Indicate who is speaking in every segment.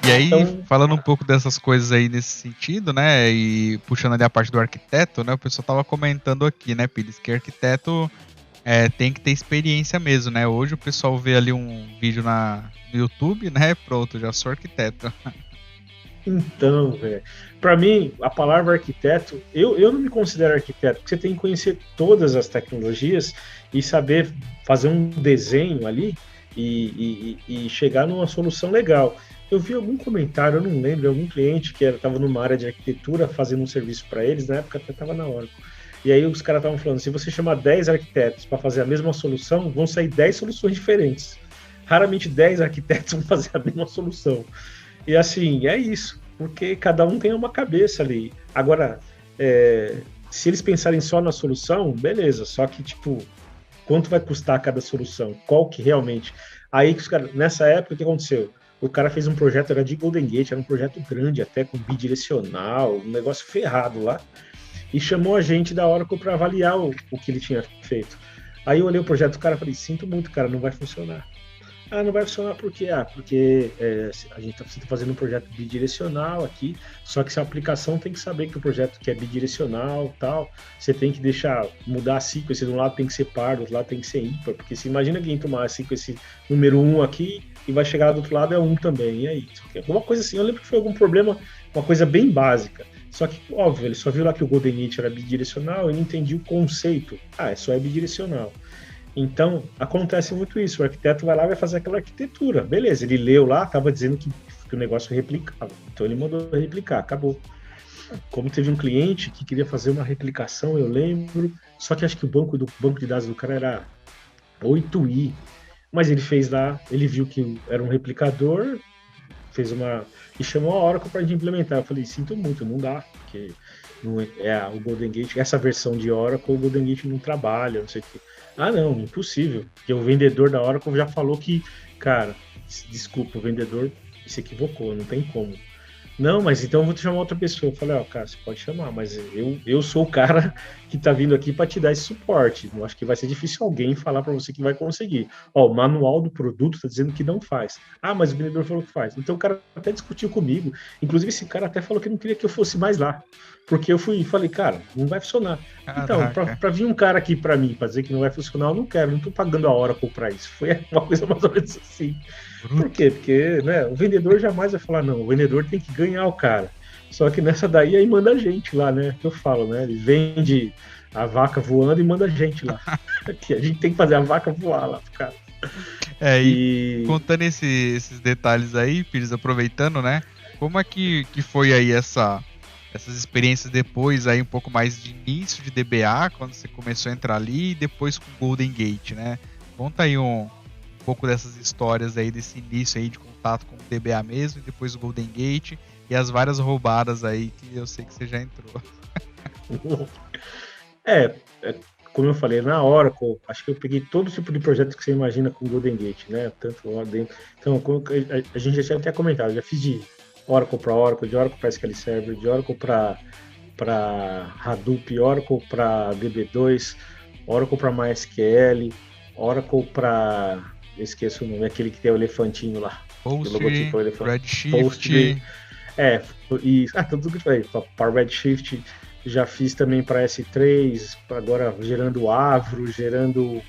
Speaker 1: E aí,
Speaker 2: Então,
Speaker 1: falando um pouco dessas coisas aí nesse sentido, né, e puxando ali a parte do arquiteto, né, o pessoal tava comentando aqui, né, Pires, que arquiteto tem que ter experiência mesmo, né? Hoje o pessoal vê ali um vídeo no YouTube, né, pronto, já sou arquiteto.
Speaker 2: velho, para mim, a palavra arquiteto, eu não me considero arquiteto, porque você tem que conhecer todas as tecnologias e saber fazer um desenho ali e chegar numa solução legal. Eu vi algum comentário, eu não lembro, algum cliente que estava numa área de arquitetura fazendo um serviço para eles, na época até estava na hora. E aí os caras estavam falando, se você chamar 10 arquitetos para fazer a mesma solução, vão sair 10 soluções diferentes. Raramente 10 arquitetos vão fazer a mesma solução. E assim, é isso, porque cada um tem uma cabeça ali. Agora, se eles pensarem só na solução, beleza, só que, tipo, quanto vai custar cada solução? Qual que realmente. Aí, nessa época, o que aconteceu? O cara fez um projeto, era de Golden Gate, era um projeto grande, até com bidirecional, um negócio ferrado lá, e chamou a gente da Oracle para avaliar o que ele tinha feito. Aí eu olhei o projeto do cara e falei: sinto muito, cara, não vai funcionar. Ah, não vai funcionar por quê? Ah, porque a gente está fazendo um projeto bidirecional aqui, só que essa aplicação tem que saber que o projeto que é bidirecional tal, você tem que deixar, mudar a sequência, de um lado tem que ser par, do outro lado tem que ser ímpar, porque se imagina alguém tomar a sequência número 1 aqui e vai chegar do outro lado é 1 também, e aí? Alguma coisa assim, eu lembro que foi algum problema, uma coisa bem básica. Só que, óbvio, ele só viu lá que o Golden Gate era bidirecional e não entendia o conceito. Ah, é só bidirecional. Então, acontece muito isso. O arquiteto vai lá e vai fazer aquela arquitetura. Beleza, ele leu lá, estava dizendo que o negócio replicava. Então, ele mandou replicar, acabou. Como teve um cliente que queria fazer uma replicação, eu lembro, só que acho que o banco de dados do cara era 8i. Mas ele fez lá, ele viu que era um replicador, fez uma. E chamou a Oracle para implementar. Eu falei: sinto muito, não dá, porque não o Golden Gate, essa versão de Oracle, o Golden Gate não trabalha, não sei o quê. Ah, não, impossível. Porque o vendedor da Oracle já falou que, cara, desculpa, o vendedor se equivocou, não tem como. Não, mas então eu vou te chamar outra pessoa. Eu falei: ó, cara, você pode chamar, mas eu sou o cara que tá vindo aqui para te dar esse suporte. Eu acho que vai ser difícil alguém falar para você que vai conseguir. Ó, o manual do produto tá dizendo que não faz. Ah, mas o vendedor falou que faz. Então o cara até discutiu comigo. Inclusive, esse cara até falou que não queria que eu fosse mais lá. Porque eu fui e falei: cara, não vai funcionar. Então,
Speaker 1: Caraca.
Speaker 2: para vir um cara aqui para mim pra dizer que não vai funcionar, eu não quero, não tô pagando a Oracle para isso. Foi uma coisa mais ou menos assim. Por
Speaker 1: Bruto.
Speaker 2: quê? Porque, né, o vendedor jamais vai falar: não, o vendedor tem que ganhar o cara. Só que nessa daí aí manda a gente lá, né? Que eu falo, né? Ele vende a vaca voando e manda a gente lá. Que a gente tem que fazer a vaca voar lá, cara.
Speaker 1: E
Speaker 2: E
Speaker 1: contando esses detalhes aí, Pires, aproveitando, né? Como é que foi aí essas experiências depois, aí um pouco mais de início de DBA, quando você começou a entrar ali, e depois com Golden Gate, né? Conta aí um pouco dessas histórias aí, desse início aí de contato com o DBA mesmo, e depois o Golden Gate, e as várias roubadas aí que eu sei que você já entrou.
Speaker 2: é, é, como eu falei, na Oracle, acho que eu peguei todo tipo de projeto que você imagina com Golden Gate, né? Tanto lá dentro. Então, a gente já tinha até comentado, já fiz de Oracle para Oracle, de Oracle para SQL Server, de Oracle para Hadoop, Oracle para DB2, Oracle para MySQL, Oracle para. Esqueço o nome, aquele que tem o elefantinho lá. O
Speaker 1: Post,
Speaker 2: logotipo é o elefante.
Speaker 1: Redshift,
Speaker 2: Postgre. É, e. Ah, tudo que eu falei. Para Redshift, já fiz também para S3, agora gerando Avro, gerando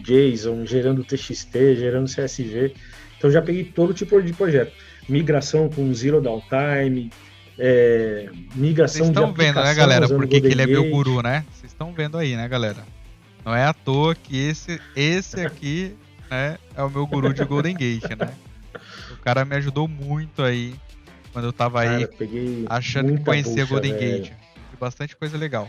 Speaker 2: JSON, gerando TXT, gerando CSV. Então já peguei todo tipo de projeto. Migração com Zero Downtime,
Speaker 1: vocês
Speaker 2: migração de
Speaker 1: estão vendo, né,
Speaker 2: aplicação
Speaker 1: galera?
Speaker 2: usando
Speaker 1: Porque que
Speaker 2: Golden
Speaker 1: ele é meu
Speaker 2: Gate.
Speaker 1: guru, né? Vocês estão vendo aí, né, galera? Não é à toa que esse aqui, né, é o meu guru de Golden Gate, né? O cara me ajudou muito aí quando eu tava aí
Speaker 2: Cara, peguei
Speaker 1: achando que
Speaker 2: muita
Speaker 1: conhecia
Speaker 2: bucha,
Speaker 1: Golden Gate.
Speaker 2: velho.
Speaker 1: E bastante coisa legal.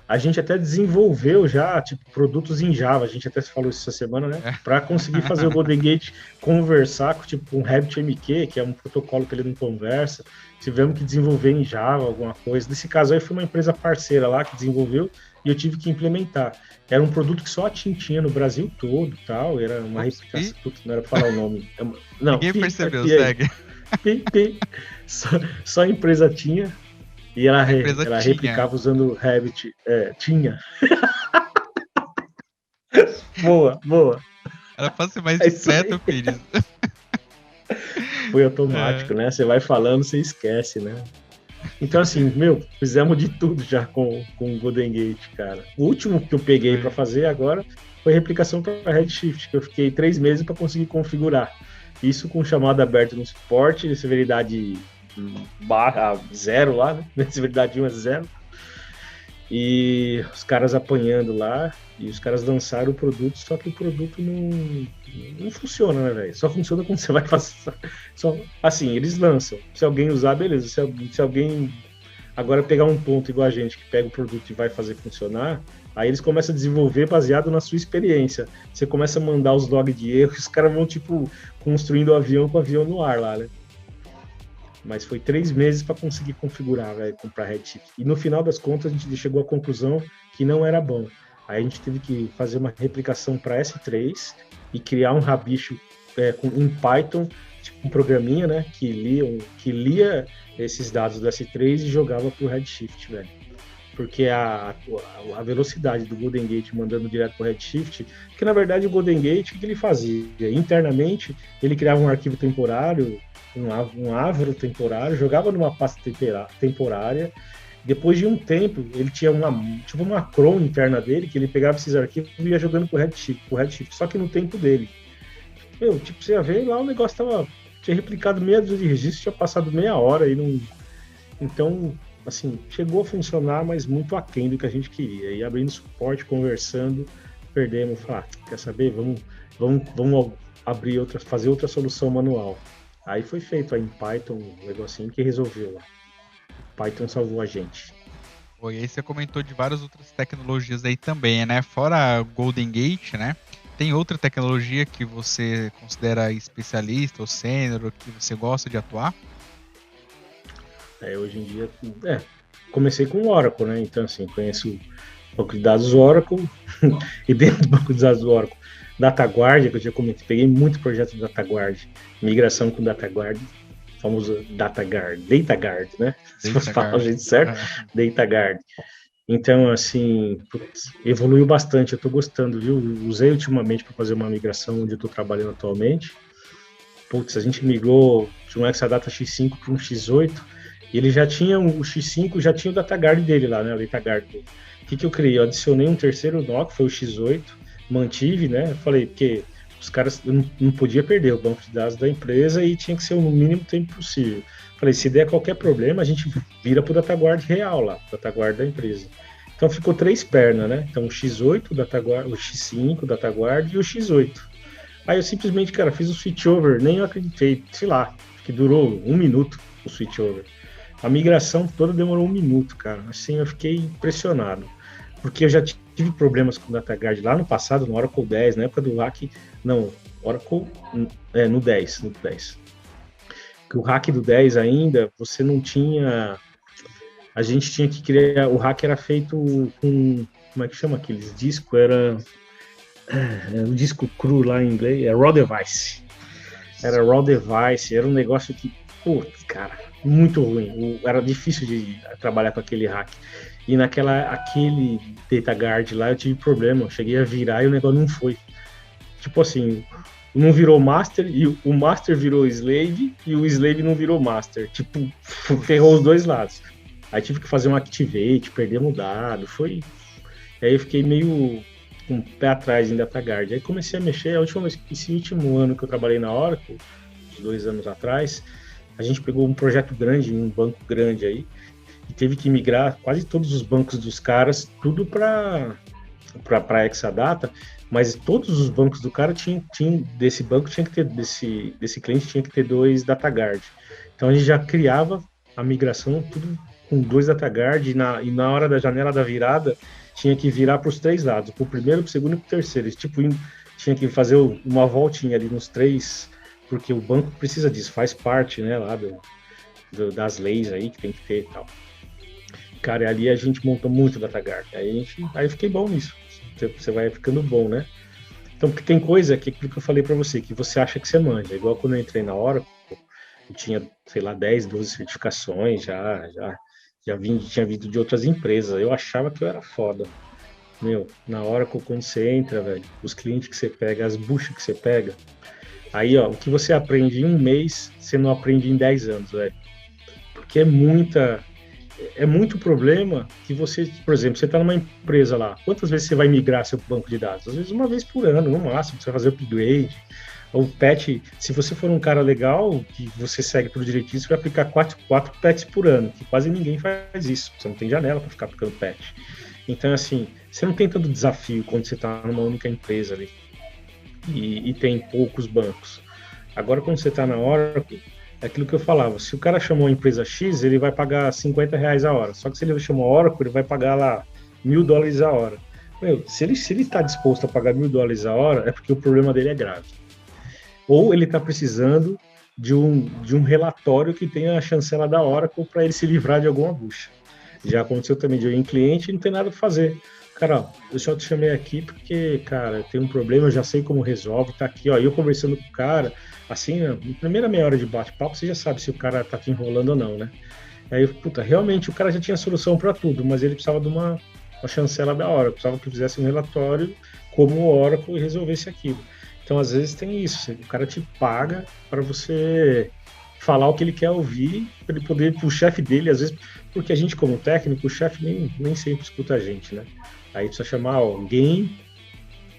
Speaker 2: A gente até desenvolveu já, tipo, produtos em Java, a gente até falou isso essa semana, né?
Speaker 1: É.
Speaker 2: Para conseguir fazer o Golden Gate conversar com, tipo, um RabbitMQ, que é um protocolo que ele não conversa. Tivemos que desenvolver em Java alguma coisa. Nesse caso aí foi uma empresa parceira lá que desenvolveu e eu tive que implementar. Era um produto que só a TIM tinha no Brasil todo, tal, era uma
Speaker 1: Ops,
Speaker 2: replicação, putz, não era para falar o nome. Não,
Speaker 1: ninguém
Speaker 2: pi,
Speaker 1: percebeu,
Speaker 2: pi aí,
Speaker 1: segue.
Speaker 2: pi. Só a empresa tinha e
Speaker 1: A empresa
Speaker 2: ela
Speaker 1: tinha.
Speaker 2: replicava usando Rabbit. Tinha. Boa, boa.
Speaker 1: Era pra ser mais
Speaker 2: É isso
Speaker 1: discreto,
Speaker 2: aí.
Speaker 1: Pires.
Speaker 2: Foi automático, né? Você vai falando, você esquece, né? Então, assim, meu, fizemos de tudo já com o Golden Gate, cara. O último que eu peguei para fazer agora foi replicação para Redshift, que eu fiquei 3 meses para conseguir configurar. Isso com chamada aberta no suporte, severidade barra zero lá, né? Severidade 1 é zero. E os caras apanhando lá, e os caras lançaram o produto, só que o produto não funciona, né, velho? Só funciona quando você vai fazer. Só, assim, eles lançam. Se alguém usar, beleza. Se alguém agora pegar um ponto igual a gente, que pega o produto e vai fazer funcionar, aí eles começam a desenvolver baseado na sua experiência. Você começa a mandar os logs de erro, e os caras vão, tipo, construindo o avião com o avião no ar lá, né? Mas foi 3 meses para conseguir configurar, velho, comprar Redshift. E no final das contas, a gente chegou à conclusão que não era bom. Aí a gente teve que fazer uma replicação para S3 e criar um rabicho em Python, tipo um programinha, né, que lia esses dados do S3 e jogava para o Redshift, velho. Porque a velocidade do Golden Gate mandando direto para o Redshift, que na verdade o Golden Gate, o que ele fazia? Internamente, ele criava um arquivo temporário, um avro temporário, jogava numa pasta temporária. Depois de um tempo, ele tinha uma cron interna dele, que ele pegava esses arquivos e ia jogando pro Redshift, só que no tempo dele. Meu, tipo, você ia ver lá, o negócio tinha replicado meia dúzia de registros, tinha passado meia hora e não. Então, assim, chegou a funcionar, mas muito aquém do que a gente queria. E abrindo suporte, conversando, perdemos. Falar, quer saber? Vamos fazer outra solução manual. Aí foi feito aí em Python, um negocinho que resolveu lá. Python salvou a gente.
Speaker 1: E aí você comentou de várias outras tecnologias aí também, né? Fora Golden Gate, né? Tem outra tecnologia que você considera especialista ou sênior, ou que você gosta de atuar?
Speaker 2: Hoje em dia, comecei com o Oracle, né? Então, assim, conheço o banco de dados Oracle e dentro do banco de dados Oracle, DataGuard, que eu já comentei, peguei muito projeto de DataGuard, migração com DataGuard, famoso DataGuard, né? Se você falar o jeito certo, DataGuard. Então, assim, evoluiu bastante, eu tô gostando, viu? Usei ultimamente para fazer uma migração onde eu tô trabalhando atualmente. Putz, a gente migrou de um Exadata X5 para um X8, e ele já tinha o X5, já tinha o DataGuard dele lá, né? O DataGuard dele. O que eu criei? Eu adicionei um terceiro nó, que foi o X8, mantive, né? Eu falei, porque os caras não podia perder o banco de dados da empresa e tinha que ser no mínimo tempo possível. Falei, se der qualquer problema, a gente vira pro DataGuard real lá, DataGuard da empresa. Então ficou 3 pernas, né? Então o X8, o X5, o DataGuard e o X8. Aí eu simplesmente, cara, fiz o switchover, nem eu acreditei, sei lá, que durou 1 minuto o switchover. A migração toda demorou 1 minuto, cara. Assim, eu fiquei impressionado. Porque eu já tive problemas com o DataGuard lá no passado, no Oracle 10, na época do hack. Não, Oracle no 10. Que o hack do 10 ainda, você não tinha. A gente tinha que criar. O hack era feito com. Como é que chama aqueles discos? Era um disco cru lá em inglês, é raw device. Era raw device, era um negócio que, putz, cara, muito ruim. Era difícil de trabalhar com aquele hack. E aquele DataGuard lá eu tive problema, eu cheguei a virar e o negócio não foi. Tipo assim, não virou master e o master virou slave e o slave não virou master. Tipo, ferrou os dois lados. Aí tive que fazer um activate, perdemos o dado, foi. Aí eu fiquei meio com o pé atrás em DataGuard. Aí comecei a mexer, esse último ano que eu trabalhei na Oracle, uns 2 anos atrás, a gente pegou um projeto grande, um banco grande aí, e teve que migrar quase todos os bancos dos caras, tudo para Exadata, mas todos os bancos do cara desse banco tinha que ter, desse cliente tinha que ter 2 DataGuard. Então a gente já criava a migração tudo com 2 DataGuard e na hora da janela da virada tinha que virar para os 3 lados, para o primeiro, para o segundo e para o terceiro. Tipo, tinha que fazer uma voltinha ali nos 3, porque o banco precisa disso, faz parte, né, lá das leis aí que tem que ter e tal. Cara, ali a gente montou muito DataGuard. Aí eu fiquei bom nisso. Você vai ficando bom, né? Então, porque tem coisa que eu falei para você, que você acha que você manja. Igual quando eu entrei na Oracle, eu tinha, sei lá, 10, 12 certificações, tinha vindo de outras empresas. Eu achava que eu era foda. Meu, na Oracle, quando você entra, velho, os clientes que você pega, as buchas que você pega, Aí, ó, o que você aprende em um mês, você não aprende em 10 anos, velho. Porque é muito problema que você, por exemplo, você está numa empresa lá, quantas vezes você vai migrar seu banco de dados? Às vezes uma vez por ano, no máximo, você vai fazer upgrade, ou patch, se você for um cara legal, que você segue tudo direitinho, você vai aplicar quatro patches por ano, que quase ninguém faz isso, você não tem janela para ficar aplicando patch. Então, assim, você não tem tanto desafio quando você está numa única empresa ali, e tem poucos bancos. Agora, quando você está na Oracle, é aquilo que eu falava, se o cara chamou a empresa X, ele vai pagar R$ 50 a hora. Só que se ele chamou a Oracle, ele vai pagar lá $1.000 a hora. Meu, se ele está disposto a pagar $1.000 a hora, é porque o problema dele é grave. Ou ele está precisando de um relatório que tenha a chancela da Oracle para ele se livrar de alguma bucha. Já aconteceu também de eu ir em cliente e não tem nada para fazer. Cara, ó, eu só te chamei aqui porque, cara, tem um problema, eu já sei como resolve, tá aqui, ó. Eu conversando com o cara, assim, na primeira meia hora de bate-papo, você já sabe se o cara tá te enrolando ou não, né? Aí, puta, realmente o cara já tinha solução para tudo, mas ele precisava de uma chancela da Oracle, precisava que fizesse um relatório como o Oracle e resolvesse aquilo. Então, às vezes tem isso, o cara te paga para você falar o que ele quer ouvir, para ele poder, pro chefe dele, às vezes, porque a gente, como técnico, o chefe nem sempre escuta a gente, né? Aí precisa chamar alguém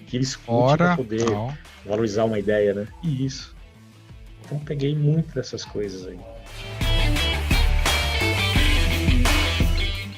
Speaker 2: que ele escute para poder valorizar uma ideia, né? E isso. Então peguei muito dessas coisas aí.